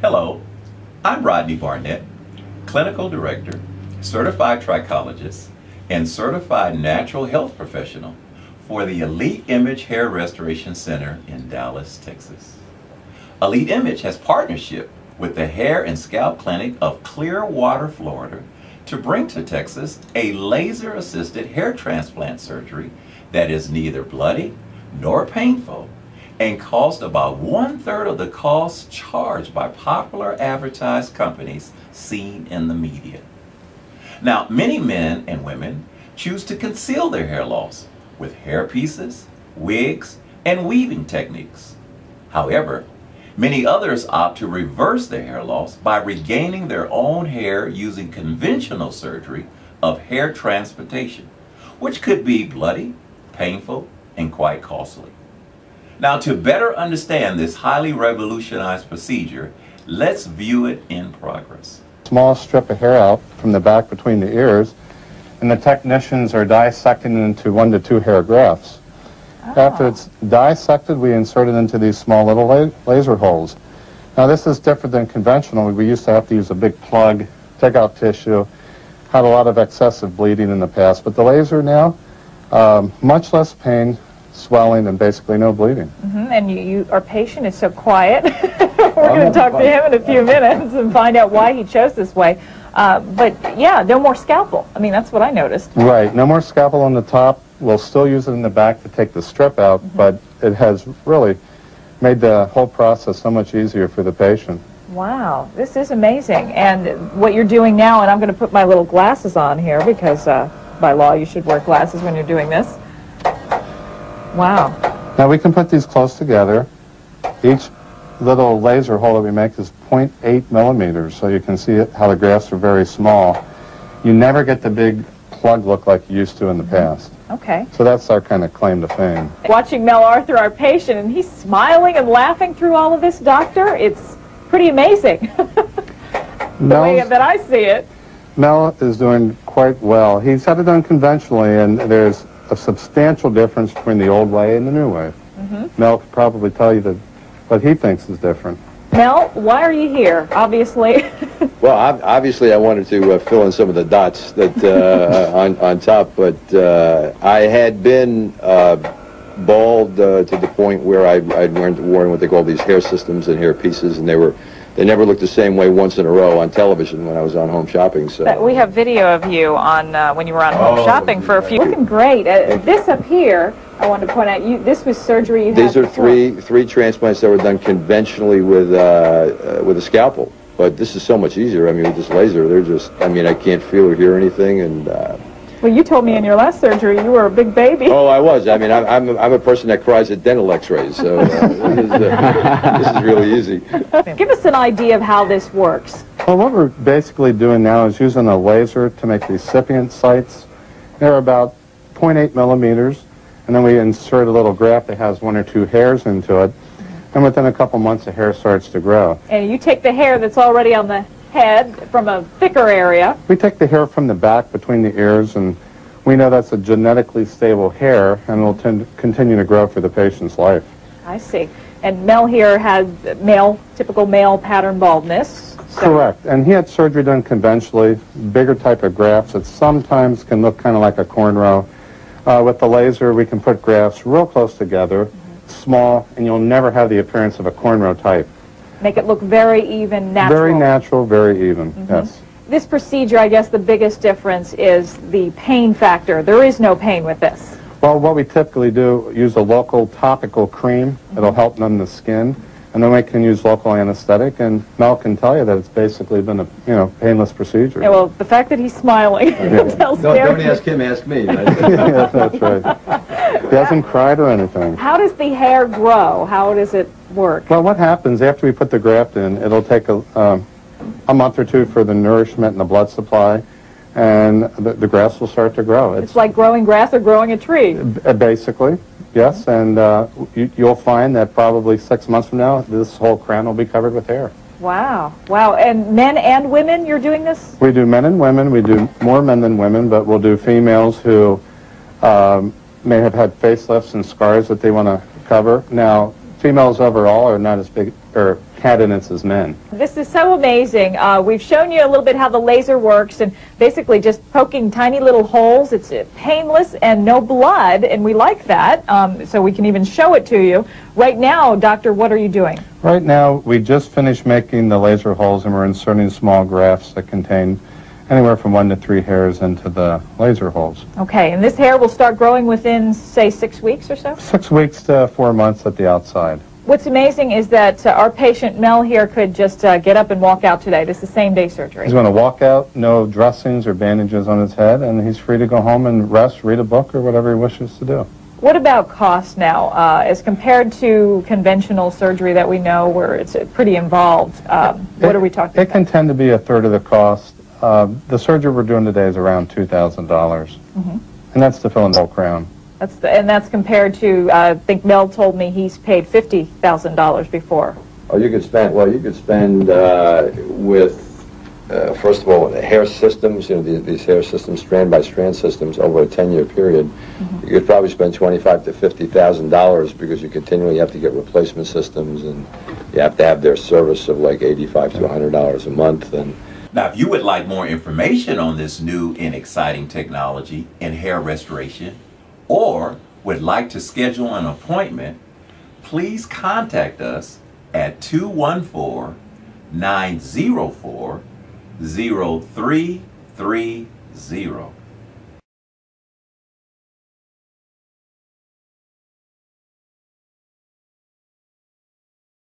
Hello, I'm Rodney Barnett, Clinical Director, Certified Trichologist, and Certified Natural Health Professional for the Elite Emage Hair Restoration Center in Dallas, Texas. Elite Emage has partnership with the Hair and Scalp Clinic of Clearwater, Florida, to bring to Texas a laser-assisted hair transplant surgery that is neither bloody nor painful and cost about 1/3 of the cost charged by popular advertised companies seen in the media. Now, many men and women choose to conceal their hair loss with hair pieces, wigs, and weaving techniques. However, many others opt to reverse their hair loss by regaining their own hair using conventional surgery of hair transplantation, which could be bloody, painful, and quite costly. Now, to better understand this highly revolutionized procedure, let's view it in progress. Small strip of hair out from the back between the ears, and the technicians are dissecting it into 1 to 2 hair grafts. Oh. After it's dissected, we insert it into these small little laser holes. Now, this is different than conventional. We used to have to use a big plug, take out tissue, had a lot of excessive bleeding in the past, but the laser now, much less pain, swelling, and basically no bleeding. And our patient is so quiet. We're going to talk to him in a few minutes and find out why he chose this way. But yeah, no more scalpel. I mean, that's what I noticed. Right, no more scalpel on the top. We'll still use it in the back to take the strip out, but it has really made the whole process so much easier for the patient. Wow, this is amazing. And what you're doing now, and I'm going to put my little glasses on here because by law you should wear glasses when you're doing this. Wow. Now we can put these close together. Each little laser hole that we make is 0.8 millimeters, so you can see how the grafts are very small. You never get the big plug look like you used to in the past. Okay. So that's our kind of claim to fame. Watching Mel Arthur, our patient, and he's smiling and laughing through all of this, doctor, it's pretty amazing. The way that I see it. Mel is doing quite well. He's had it done conventionally, and there's a substantial difference between the old way and the new way. Mel could probably tell you that what he thinks is different. Mel, why are you here? Obviously. Well, obviously I wanted to fill in some of the dots that on top, but I had been bald to the point where I'd worn what they call these hair systems and hair pieces, and they never looked the same way once in a row on television when I was on Home Shopping. So we have video of you on when you were on Home Shopping for a few. Looking great. This up here, I wanted to point out, this was surgery you had These are three transplants that were done conventionally with a scalpel. But this is so much easier. I mean, with this laser, they're just, I mean, I can't feel or hear anything, and well, you told me in your last surgery you were a big baby. Oh, I was. I mean, I'm a person that cries at dental x-rays, so this is really easy. Give us an idea of how this works. Well, what we're basically doing now is using a laser to make recipient sites. They're about 0.8 millimeters, and then we insert a little graft that has 1 or 2 hairs into it, and within a couple months the hair starts to grow. And you take the hair that's already on the head from a thicker area. We take the hair from the back between the ears, and we know that's a genetically stable hair, and will continue to grow for the patient's life. I see. And Mel here has typical male pattern baldness. So. Correct. And he had surgery done conventionally, bigger type of grafts that sometimes can look kind of like a cornrow. With the laser, we can put grafts real close together, small, and you'll never have the appearance of a cornrow type. Make it look very even, natural. Very natural, very even, yes. This procedure, I guess the biggest difference is the pain factor. There is no pain with this. Well, what we typically do, use a local topical cream. It'll help numb the skin. And then we can use local anesthetic, and Mel can tell you that it's basically been a painless procedure. Yeah, well, the fact that he's smiling tells me. Don't ask him, ask me. Yes, that's right. He hasn't cried or anything. How does the hair grow? How does it work? Well, what happens after we put the graft in, it'll take a month or 2 for the nourishment and the blood supply, and the grass will start to grow. It's like growing grass or growing a tree. Basically. Yes, and you'll find that probably 6 months from now, this whole crown will be covered with hair. Wow. Wow. And men and women, you're doing this? We do men and women. We do more men than women, but we'll do females who may have had facelifts and scars that they want to cover. Now, females overall are not as big or candidates as men. This is so amazing. We've shown you a little bit how the laser works, and basically just poking tiny little holes. It's painless and no blood, and we like that, so we can even show it to you. Right now, doctor, what are you doing? Right now, we just finished making the laser holes, and we're inserting small grafts that contain anywhere from 1 to 3 hairs into the laser holes. Okay, and this hair will start growing within, say, 6 weeks or so? 6 weeks to 4 months at the outside. What's amazing is that our patient Mel here could just get up and walk out today. This is same-day surgery. He's going to walk out, no dressings or bandages on his head, and he's free to go home and rest, read a book, or whatever he wishes to do. What about cost now, as compared to conventional surgery that we know where it's pretty involved? What are we talking about? It can tend to be a third of the cost. The surgery we're doing today is around $2,000, and that's to fill in the whole crown. And that's compared to, I think Mel told me he's paid $50,000 before. Oh, you could spend, well, you could spend with, first of all, hair systems, you know, these hair systems, strand by strand systems over a 10-year period. You could probably spend $25,000 to $50,000 because you continually have to get replacement systems, and you have to have their service of like $85 to $100 a month. And now, if you would like more information on this new and exciting technology in hair restoration, or would like to schedule an appointment, please contact us at 214-904-0330.